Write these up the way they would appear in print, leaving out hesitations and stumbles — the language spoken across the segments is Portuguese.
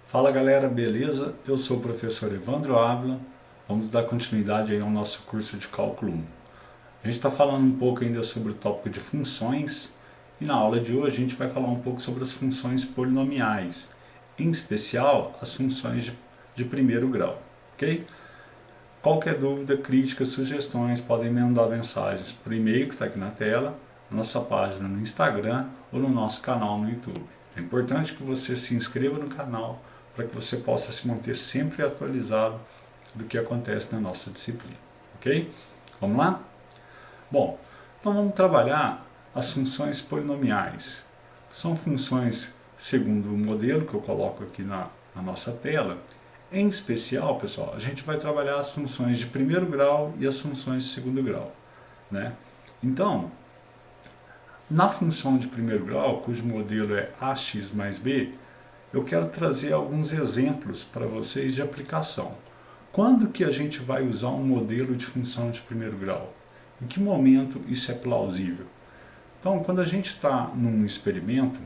Fala galera, beleza? Eu sou o professor Evandro Ávila. Vamos dar continuidade aí ao nosso curso de Cálculo 1. A gente está falando um pouco ainda sobre o tópico de funções e na aula de hoje a gente vai falar um pouco sobre as funções polinomiais, em especial as funções de primeiro grau, ok? Qualquer dúvida, crítica, sugestões podem me mandar mensagens por e-mail que está aqui na tela, na nossa página no Instagram ou no nosso canal no YouTube. É importante que você se inscreva no canal para que você possa se manter sempre atualizado do que acontece na nossa disciplina, ok? Vamos lá? Bom, então vamos trabalhar as funções polinomiais. São funções segundo o modelo que eu coloco aqui na nossa tela. Em especial, pessoal, a gente vai trabalhar as funções de primeiro grau e as funções de segundo grau, né? Então, na função de primeiro grau, cujo modelo é ax mais b, eu quero trazer alguns exemplos para vocês de aplicação. Quando que a gente vai usar um modelo de função de primeiro grau? Em que momento isso é plausível? Então, quando a gente está num experimento,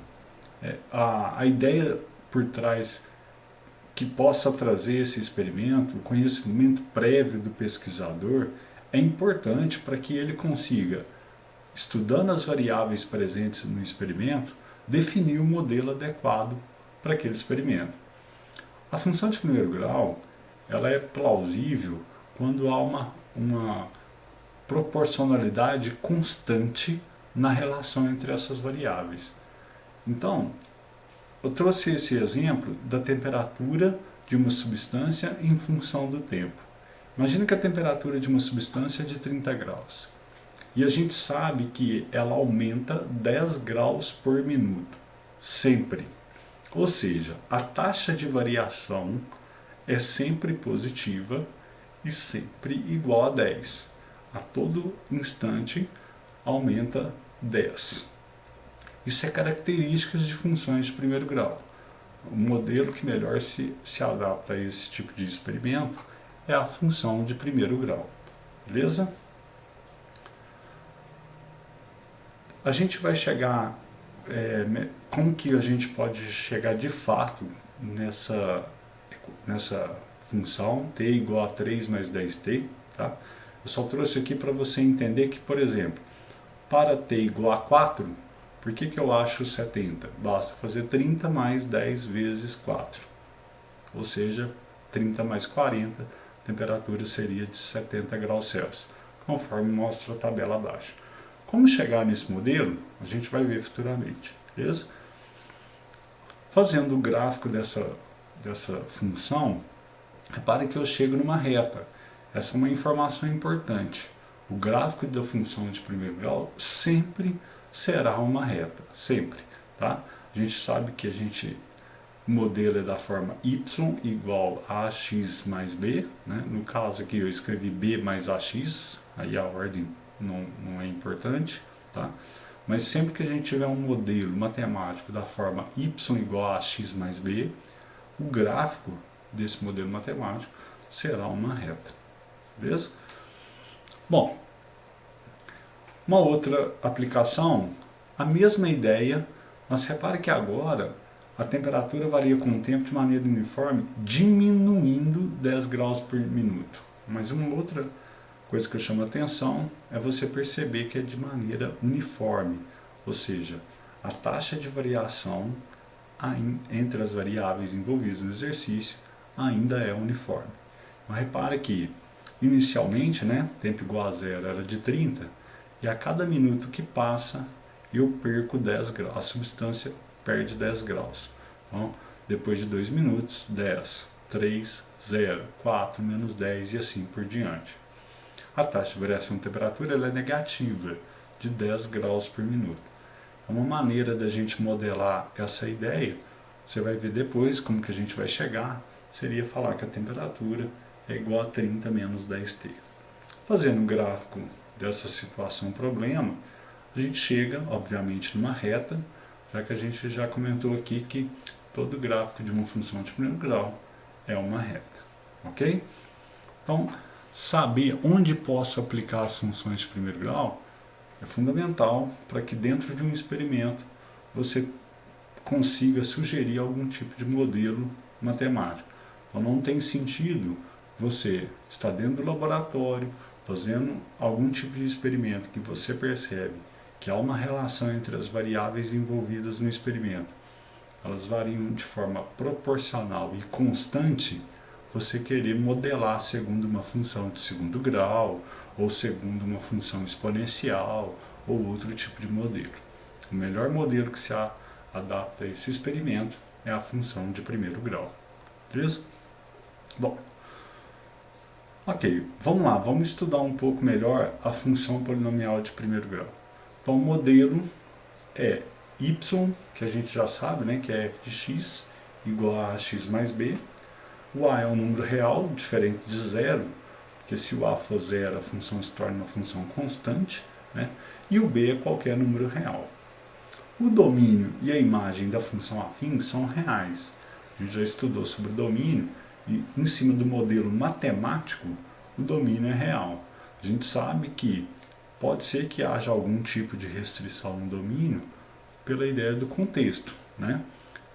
a ideia por trás que possa trazer esse experimento, o conhecimento prévio do pesquisador, é importante para que ele consiga, estudando as variáveis presentes no experimento, definir o modelo adequado para aquele experimento. A função de primeiro grau ela é plausível quando há uma proporcionalidade constante na relação entre essas variáveis. Então, eu trouxe esse exemplo da temperatura de uma substância em função do tempo. Imagina que a temperatura de uma substância é de 30 graus. E a gente sabe que ela aumenta 10 graus por minuto, sempre. Ou seja, a taxa de variação é sempre positiva e sempre igual a 10. A todo instante aumenta 10. Isso é características de funções de primeiro grau. O modelo que melhor se adapta a esse tipo de experimento é a função de primeiro grau. Beleza? A gente vai chegar... como que a gente pode chegar de fato nessa função t igual a 3 mais 10t? Tá? Eu só trouxe aqui para você entender que, por exemplo, para t igual a 4, por que eu acho 70? Basta fazer 30 mais 10 vezes 4. Ou seja, 30 mais 40, a temperatura seria de 70 graus Celsius, conforme mostra a tabela abaixo. Como chegar nesse modelo, a gente vai ver futuramente, beleza? Fazendo o gráfico dessa função, repare que eu chego numa reta. Essa é uma informação importante. O gráfico da função de primeiro grau sempre será uma reta, sempre, tá? A gente sabe que o modelo é da forma y igual a ax mais b, né? No caso aqui eu escrevi b mais ax, aí a ordem não é importante, tá? Mas sempre que a gente tiver um modelo matemático da forma y igual a ax mais b, o gráfico desse modelo matemático será uma reta, beleza? Bom, uma outra aplicação, a mesma ideia, mas repare que agora a temperatura varia com o tempo de maneira uniforme, diminuindo 10 graus por minuto. Mas uma outra coisa que eu chamo a atenção é você perceber que é de maneira uniforme, ou seja, a taxa de variação entre as variáveis envolvidas no exercício ainda é uniforme. Então, repare que inicialmente, né, tempo igual a zero era de 30, e a cada minuto que passa eu perco 10 graus, a substância perde 10 graus. Então, depois de 2 minutos, 10, 3, 0, 4, menos 10 e assim por diante. A taxa de variação de temperatura ela é negativa, de 10 graus por minuto. Então, uma maneira da gente modelar essa ideia, você vai ver depois como que a gente vai chegar, seria falar que a temperatura é igual a 30 menos 10T. Fazendo um gráfico dessa situação problema, a gente chega, obviamente, numa reta, já que a gente já comentou aqui que todo gráfico de uma função de primeiro grau é uma reta, ok? Então, saber onde posso aplicar as funções de primeiro grau é fundamental para que dentro de um experimento você consiga sugerir algum tipo de modelo matemático. Então não tem sentido você estar dentro do laboratório, fazendo algum tipo de experimento que você percebe que há uma relação entre as variáveis envolvidas no experimento, elas variam de forma proporcional e constante, você querer modelar segundo uma função de segundo grau, ou segundo uma função exponencial, ou outro tipo de modelo. O melhor modelo que se adapta a esse experimento é a função de primeiro grau. Beleza? Bom, ok, vamos lá, vamos estudar um pouco melhor a função polinomial de primeiro grau. Então, o modelo é y, que a gente já sabe, né, que é f de x igual a x mais b. O a é um número real, diferente de zero, porque se o a for zero, a função se torna uma função constante, né, e o b é qualquer número real. O domínio e a imagem da função afim são reais. A gente já estudou sobre o domínio e, em cima do modelo matemático, o domínio é real. A gente sabe que pode ser que haja algum tipo de restrição no domínio pela ideia do contexto, né?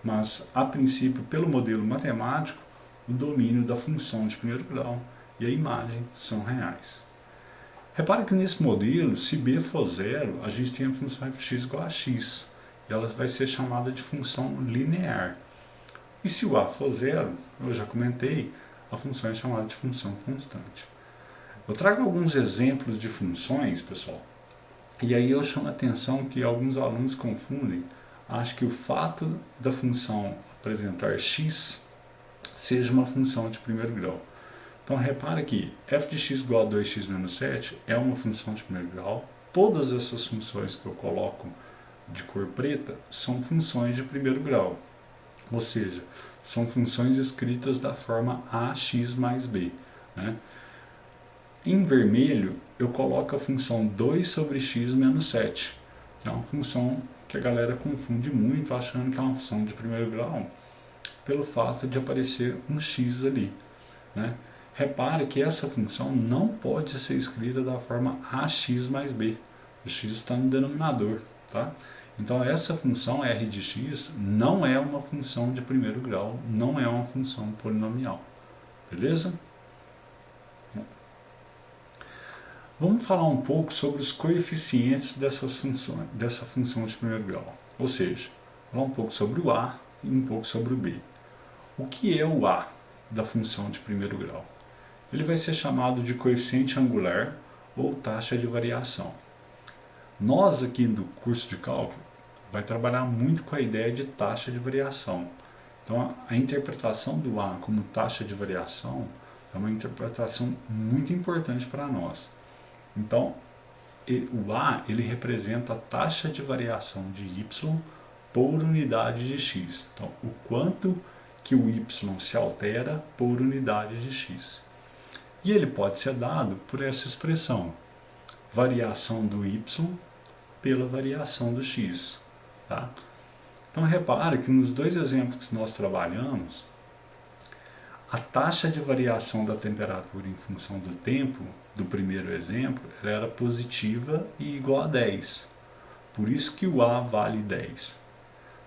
Mas, a princípio, pelo modelo matemático, o domínio da função de primeiro grau e a imagem são reais. Repare que nesse modelo, se b for zero, a gente tem a função f de x igual a x, e ela vai ser chamada de função linear. E se o a for zero, eu já comentei, a função é chamada de função constante. Eu trago alguns exemplos de funções, pessoal, e aí eu chamo a atenção que alguns alunos confundem, acham que o fato da função apresentar x seja uma função de primeiro grau. Então repare que f de x igual a 2x menos 7 é uma função de primeiro grau. Todas essas funções que eu coloco de cor preta são funções de primeiro grau. Ou seja, são funções escritas da forma ax mais b, né? Em vermelho, eu coloco a função 2 sobre x menos 7, que é uma função que a galera confunde muito, achando que é uma função de primeiro grau, pelo fato de aparecer um x ali, né? Repare que essa função não pode ser escrita da forma ax mais b. O x está no denominador, tá? Então essa função r de x não é uma função de primeiro grau, não é uma função polinomial. Beleza? Vamos falar um pouco sobre os coeficientes dessa função de primeiro grau. Ou seja, falar um pouco sobre o a e um pouco sobre o b. O que é o a da função de primeiro grau? Ele vai ser chamado de coeficiente angular ou taxa de variação. Nós aqui do curso de cálculo vai trabalhar muito com a ideia de taxa de variação. Então a interpretação do a como taxa de variação é uma interpretação muito importante para nós. Então o a ele representa a taxa de variação de y por unidade de x. Então o quanto que o y se altera por unidade de x. E ele pode ser dado por essa expressão, variação do y pela variação do x. Tá? Então repare que nos dois exemplos que nós trabalhamos, a taxa de variação da temperatura em função do tempo, do primeiro exemplo, ela era positiva e igual a 10. Por isso que o a vale 10.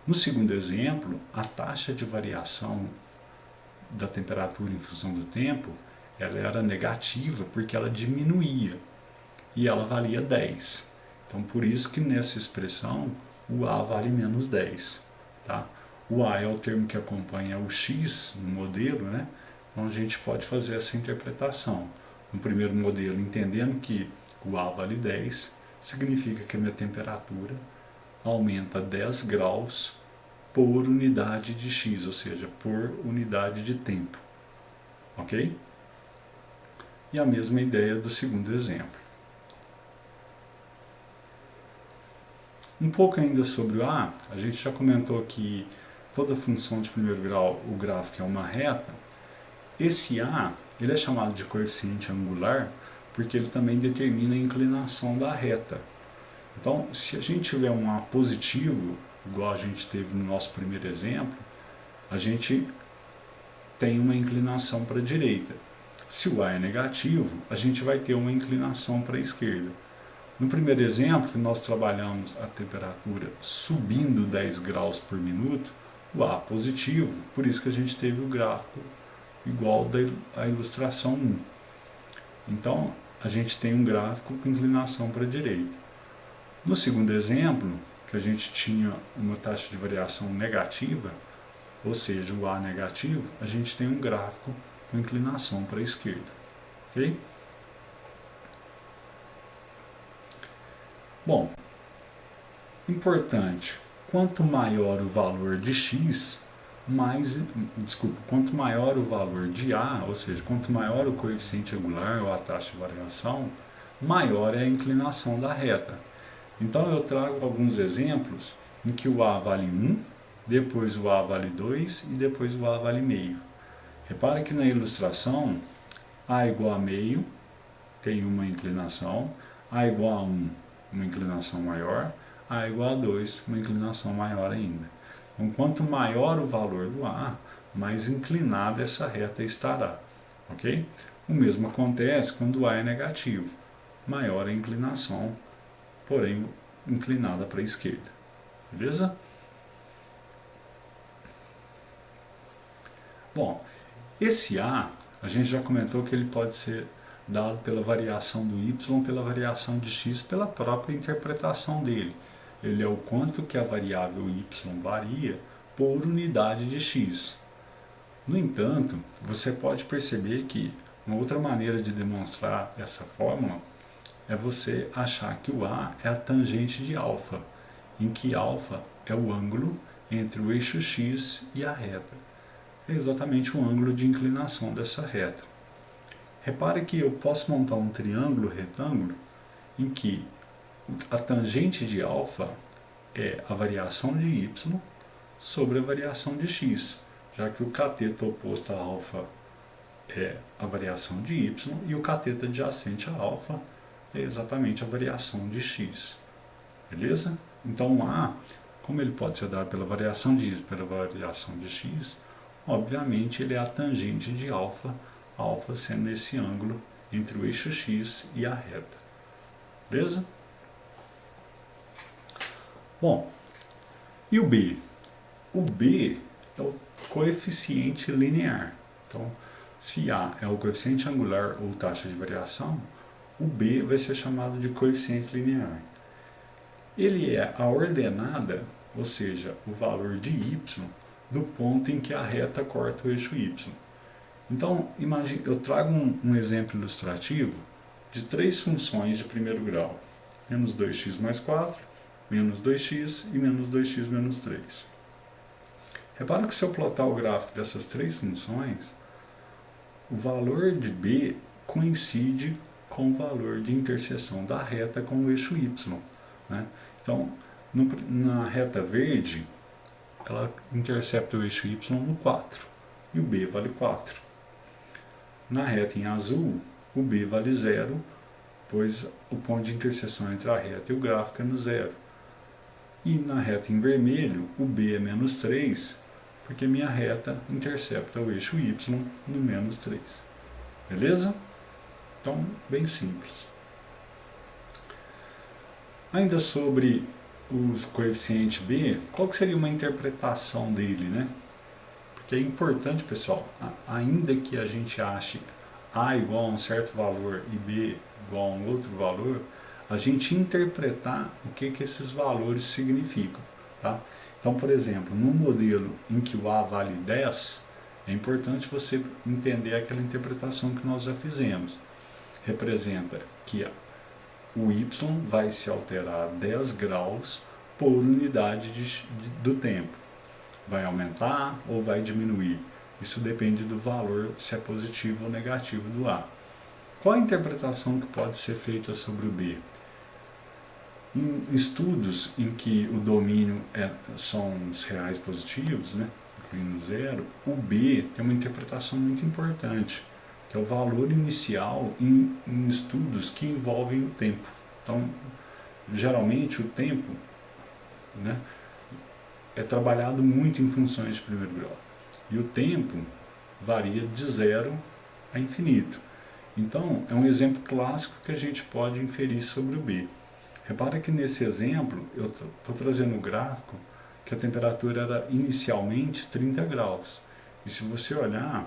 No segundo exemplo, a taxa de variação da temperatura em função do tempo, ela era negativa porque ela diminuía e ela valia 10. Então, por isso que nessa expressão o a vale menos 10. Tá? O a é o termo que acompanha o x no modelo, né? Então a gente pode fazer essa interpretação. No primeiro modelo, entendendo que o a vale 10, significa que a minha temperatura aumenta 10 graus por unidade de x, ou seja, por unidade de tempo. Ok? E a mesma ideia do segundo exemplo. Um pouco ainda sobre o a gente já comentou que toda função de primeiro grau, o gráfico é uma reta. Esse a, ele é chamado de coeficiente angular porque ele também determina a inclinação da reta. Então, se a gente tiver um a positivo, igual a gente teve no nosso primeiro exemplo, a gente tem uma inclinação para a direita. Se o a é negativo, a gente vai ter uma inclinação para a esquerda. No primeiro exemplo, nós trabalhamos a temperatura subindo 10 graus por minuto, o A positivo, por isso que a gente teve o gráfico igual da ilustração 1. Então, a gente tem um gráfico com inclinação para a direita. No segundo exemplo, que a gente tinha uma taxa de variação negativa, ou seja, o A negativo, a gente tem um gráfico com inclinação para a esquerda. Ok? Bom, importante, quanto maior o valor de x, quanto maior o valor de A, ou seja, quanto maior o coeficiente angular ou a taxa de variação, maior é a inclinação da reta. Então eu trago alguns exemplos em que o A vale 1, depois o A vale 2 e depois o A vale meio. Repare que na ilustração, A igual a meio tem uma inclinação, A igual a 1, uma inclinação maior, A igual a 2, uma inclinação maior ainda. Então, quanto maior o valor do A, mais inclinada essa reta estará. Ok? O mesmo acontece quando o A é negativo. Maior a inclinação, porém inclinada para a esquerda. Beleza? Bom, esse A, a gente já comentou que ele pode ser dado pela variação do y, pela variação de x, pela própria interpretação dele. Ele é o quanto que a variável y varia por unidade de x. No entanto, você pode perceber que uma outra maneira de demonstrar essa fórmula é você achar que o A é a tangente de alfa, em que alfa é o ângulo entre o eixo x e a reta. É exatamente o ângulo de inclinação dessa reta. Repare que eu posso montar um triângulo retângulo em que a tangente de alfa é a variação de y sobre a variação de x, já que o cateto oposto a alfa é a variação de y e o cateto adjacente a alfa é exatamente a variação de x. Beleza? Então A, como ele pode ser dado pela variação de y pela variação de x, obviamente ele é a tangente de alfa, alfa sendo esse ângulo entre o eixo x e a reta. Beleza? Bom, e o B? O B é o coeficiente linear. Então, se A é o coeficiente angular ou taxa de variação, o B vai ser chamado de coeficiente linear. Ele é a ordenada, ou seja, o valor de y, do ponto em que a reta corta o eixo y. Então, imagine, eu trago um exemplo ilustrativo de três funções de primeiro grau. Menos 2x mais 4, menos 2x e menos 2x menos 3. Repara que se eu plotar o gráfico dessas três funções, o valor de B coincide com o valor de interseção da reta com o eixo y. Né? Então, na reta verde, ela intercepta o eixo y no 4, e o B vale 4. Na reta em azul, o B vale 0, pois o ponto de interseção entre a reta e o gráfico é no 0. E na reta em vermelho, o B é menos 3, porque minha reta intercepta o eixo y no menos 3. Beleza? Então, bem simples. Ainda sobre o coeficiente B, qual que seria uma interpretação dele, né? Porque é importante, pessoal, ainda que a gente ache A igual a um certo valor e B igual a um outro valor, a gente interpretar o que esses valores significam. Tá? Então, por exemplo, no modelo em que o A vale 10, é importante você entender aquela interpretação que nós já fizemos. Representa que o y vai se alterar 10 graus por unidade do tempo. Vai aumentar ou vai diminuir? Isso depende do valor, se é positivo ou negativo do A. Qual a interpretação que pode ser feita sobre o B? Em estudos em que o domínio são os reais positivos, né, incluindo zero, o B tem uma interpretação muito importante, que é o valor inicial em estudos que envolvem o tempo. Então, geralmente o tempo, né, é trabalhado muito em funções de primeiro grau. E o tempo varia de 0 a infinito. Então, é um exemplo clássico que a gente pode inferir sobre o B. Repara que nesse exemplo, eu estou trazendo o gráfico que a temperatura era inicialmente 30 graus. E se você olhar,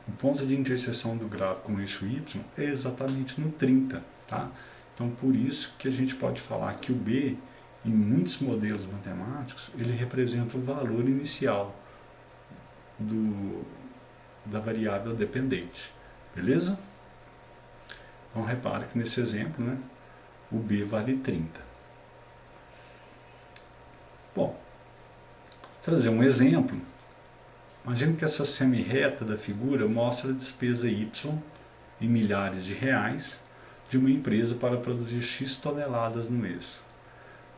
o ponto de interseção do gráfico com o eixo y é exatamente no 30, tá? Então, por isso que a gente pode falar que o b, em muitos modelos matemáticos, ele representa o valor inicial da variável dependente, beleza? Então, repare que nesse exemplo, né, o b vale 30. Bom, trazer um exemplo. Imagine que essa semi-reta da figura mostra a despesa Y em milhares de reais de uma empresa para produzir X toneladas no mês.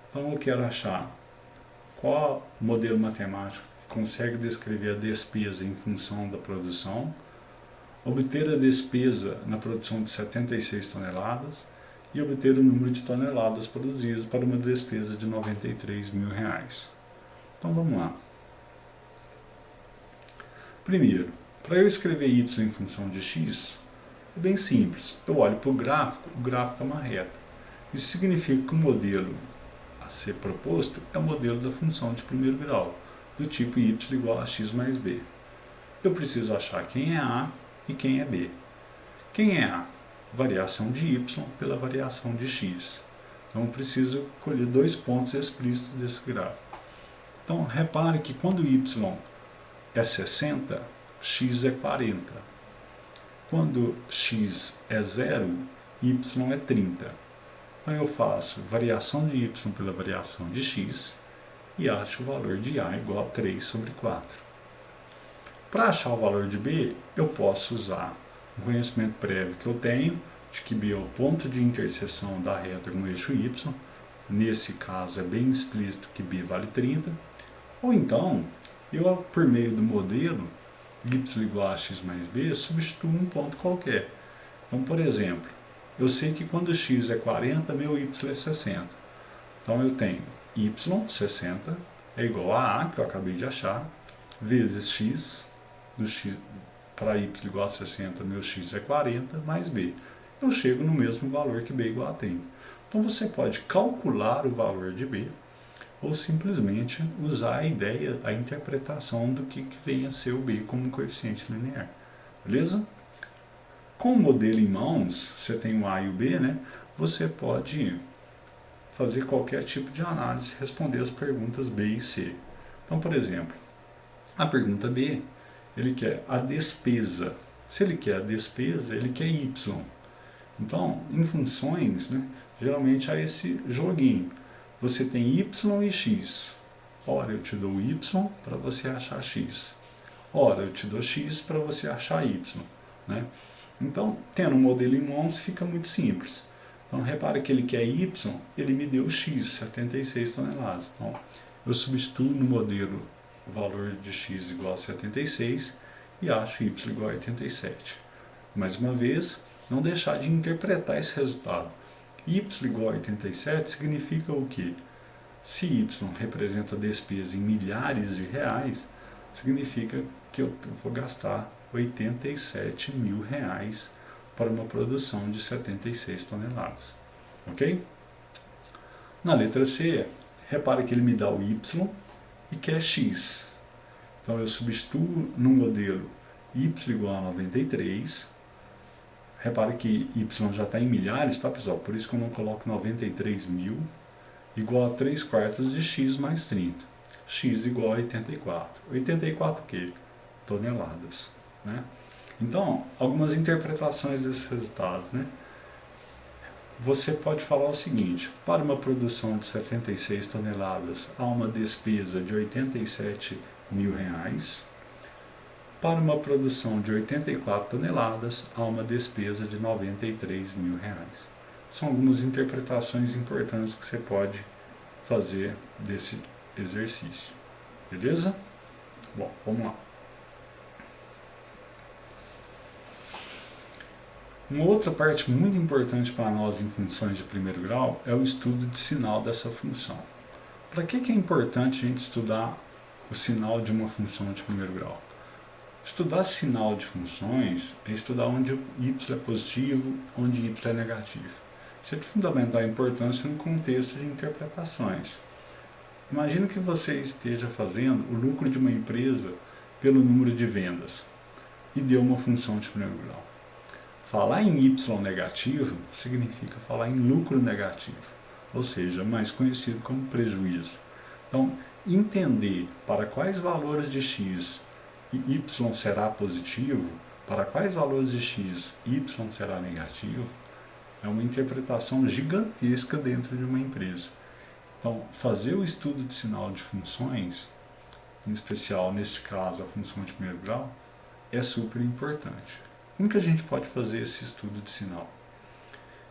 Então eu quero achar qual modelo matemático que consegue descrever a despesa em função da produção, obter a despesa na produção de 76 toneladas e obter o número de toneladas produzidas para uma despesa de R$93 mil. Então vamos lá. Primeiro, para eu escrever y em função de x, é bem simples. Eu olho para o gráfico é uma reta. Isso significa que o modelo a ser proposto é o modelo da função de primeiro grau, do tipo y igual a x mais b. Eu preciso achar quem é a e quem é b. Quem é a? Variação de y pela variação de x. Então eu preciso colher dois pontos explícitos desse gráfico. Então repare que quando y é 60, x é 40. Quando x é 0, y é 30. Então eu faço variação de y pela variação de x e acho o valor de a igual a 3 sobre 4. Para achar o valor de b, eu posso usar um conhecimento prévio que eu tenho, de que b é o ponto de interseção da reta com o eixo y. Nesse caso é bem explícito que b vale 30. Ou então, eu, por meio do modelo y igual a x mais b, substituo um ponto qualquer. Então, por exemplo, eu sei que quando x é 40, meu y é 60. Então, eu tenho y, 60, é igual a a, que eu acabei de achar, vezes x, para y igual a 60, meu x é 40, mais b. Eu chego no mesmo valor que b igual a 30. Então, você pode calcular o valor de b, ou simplesmente usar a ideia, a interpretação do que vem a ser o b como um coeficiente linear. Beleza? Com o modelo em mãos, você tem o a e o b, né? Você pode fazer qualquer tipo de análise, responder as perguntas b e c. Então, por exemplo, a pergunta b, ele quer a despesa. Se ele quer a despesa, ele quer y. Então, em funções, né, geralmente há esse joguinho. Você tem y e x. Ora, eu te dou y para você achar x. Ora, eu te dou x para você achar y. Né? Então, tendo um modelo em mãos, fica muito simples. Então, repare que ele quer y, ele me deu x, 76 toneladas. Então, eu substituo no modelo o valor de x igual a 76 e acho y igual a 87. Mais uma vez, não deixar de interpretar esse resultado. Y igual a 87 significa o quê? Se y representa despesa em milhares de reais, significa que eu vou gastar 87 mil reais para uma produção de 76 toneladas. Ok? Na letra C, repare que ele me dá o y e quer x. Então eu substituo no modelo y igual a 93. Repare que y já está em milhares, tá, pessoal? Por isso que eu não coloco 93 mil, igual a 3 quartos de x mais 30. X igual a 84. 84 o quê? Toneladas. Né? Então, algumas interpretações desses resultados. Né? Você pode falar o seguinte: para uma produção de 76 toneladas, há uma despesa de 87 mil reais. Para uma produção de 84 toneladas, há uma despesa de 93 mil reais. São algumas interpretações importantes que você pode fazer desse exercício. Beleza? Bom, vamos lá. Uma outra parte muito importante para nós em funções de primeiro grau é o estudo de sinal dessa função. Para que é importante a gente estudar o sinal de uma função de primeiro grau? Estudar sinal de funções é estudar onde y é positivo, onde y é negativo. Isso é de fundamental importância no contexto de interpretações. Imagina que você esteja fazendo o lucro de uma empresa pelo número de vendas e deu uma função de primeiro grau. Falar em Y negativo significa falar em lucro negativo, ou seja, mais conhecido como prejuízo. Então, entender para quais valores de x e y será positivo, para quais valores de x y será negativo, é uma interpretação gigantesca dentro de uma empresa. Então, fazer o estudo de sinal de funções, em especial neste caso a função de primeiro grau, é super importante. Como que a gente pode fazer esse estudo de sinal?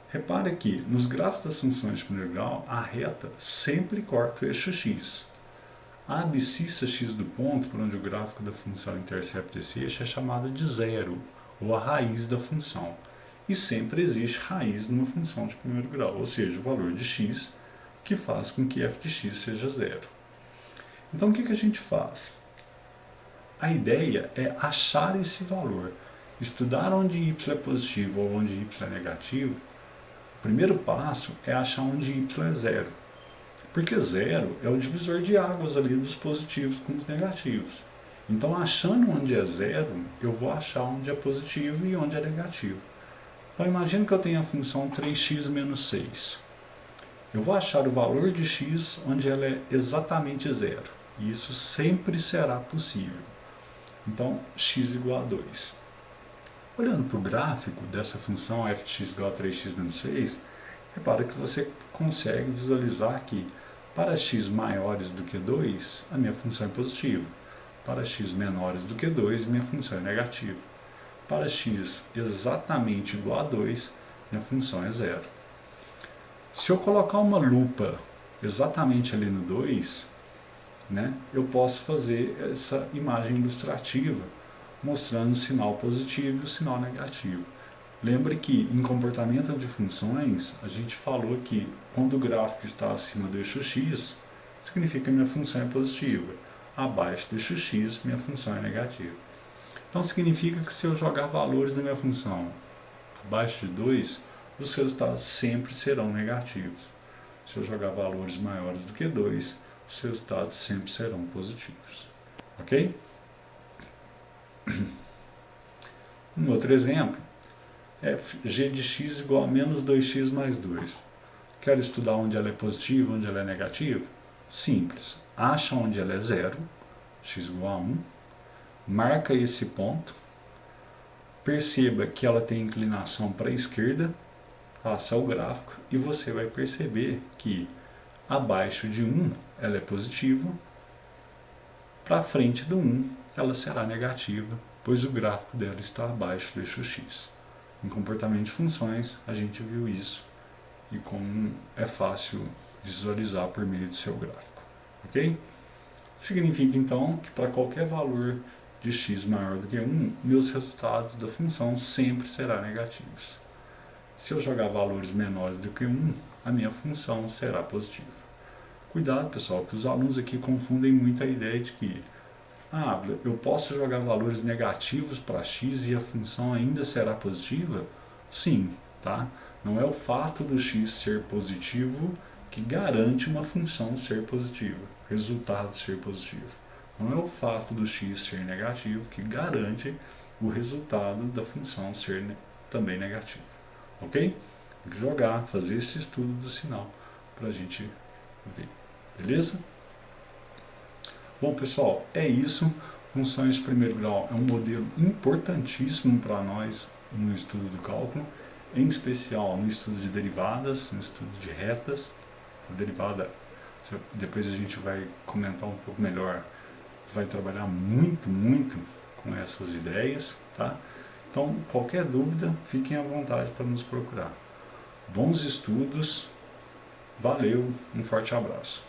Repare que nos gráficos das funções de primeiro grau, a reta sempre corta o eixo x. A abscissa x do ponto por onde o gráfico da função intercepta esse eixo é chamada de zero, ou a raiz da função. E sempre existe raiz numa função de primeiro grau, ou seja, o valor de x que faz com que f de x seja zero. Então o que a gente faz? A ideia é achar esse valor, estudar onde y é positivo ou onde y é negativo. O primeiro passo é achar onde y é zero, porque zero é o divisor de águas ali dos positivos com os negativos. Então, achando onde é zero, eu vou achar onde é positivo e onde é negativo. Então, imagine que eu tenho a função 3x menos 6. Eu vou achar o valor de x onde ela é exatamente zero. E isso sempre será possível. Então, x igual a 2. Olhando para o gráfico dessa função f de x igual a 3x menos 6, repara que você consegue visualizar que para x maiores do que 2, a minha função é positiva. Para x menores do que 2, minha função é negativa. Para x exatamente igual a 2, minha função é zero. Se eu colocar uma lupa exatamente ali no 2, eu posso fazer essa imagem ilustrativa, mostrando o sinal positivo e o sinal negativo. Lembre que em comportamento de funções, a gente falou que quando o gráfico está acima do eixo x, significa que minha função é positiva. Abaixo do eixo x, minha função é negativa. Então significa que se eu jogar valores da minha função abaixo de 2, os resultados sempre serão negativos. Se eu jogar valores maiores do que 2, os resultados sempre serão positivos. Ok? Um outro exemplo é g de x igual a menos 2x mais 2. Quero estudar onde ela é positiva, onde ela é negativa? Simples. Acha onde ela é zero, x igual a 1. Marca esse ponto. Perceba que ela tem inclinação para a esquerda. Faça o gráfico e você vai perceber que abaixo de 1 ela é positiva. Para frente do 1 ela será negativa, pois o gráfico dela está abaixo do eixo x. Em comportamento de funções, a gente viu isso e como é fácil visualizar por meio do seu gráfico. Ok? Significa então que para qualquer valor de x maior do que 1, meus resultados da função sempre serão negativos. Se eu jogar valores menores do que 1, a minha função será positiva. Cuidado, pessoal, que os alunos aqui confundem muito a ideia de que eu posso jogar valores negativos para x e a função ainda será positiva? Sim, tá? Não é o fato do x ser positivo que garante uma função ser positiva, resultado ser positivo. Não é o fato do x ser negativo que garante o resultado da função ser também negativo. Ok? Tem que jogar, fazer esse estudo do sinal para a gente ver. Beleza? Bom, pessoal, é isso. Funções de primeiro grau é um modelo importantíssimo para nós no estudo do cálculo, em especial no estudo de derivadas, no estudo de retas. A derivada, depois a gente vai comentar um pouco melhor, vai trabalhar muito com essas ideias, tá? Então, qualquer dúvida, fiquem à vontade para nos procurar. Bons estudos, valeu, um forte abraço.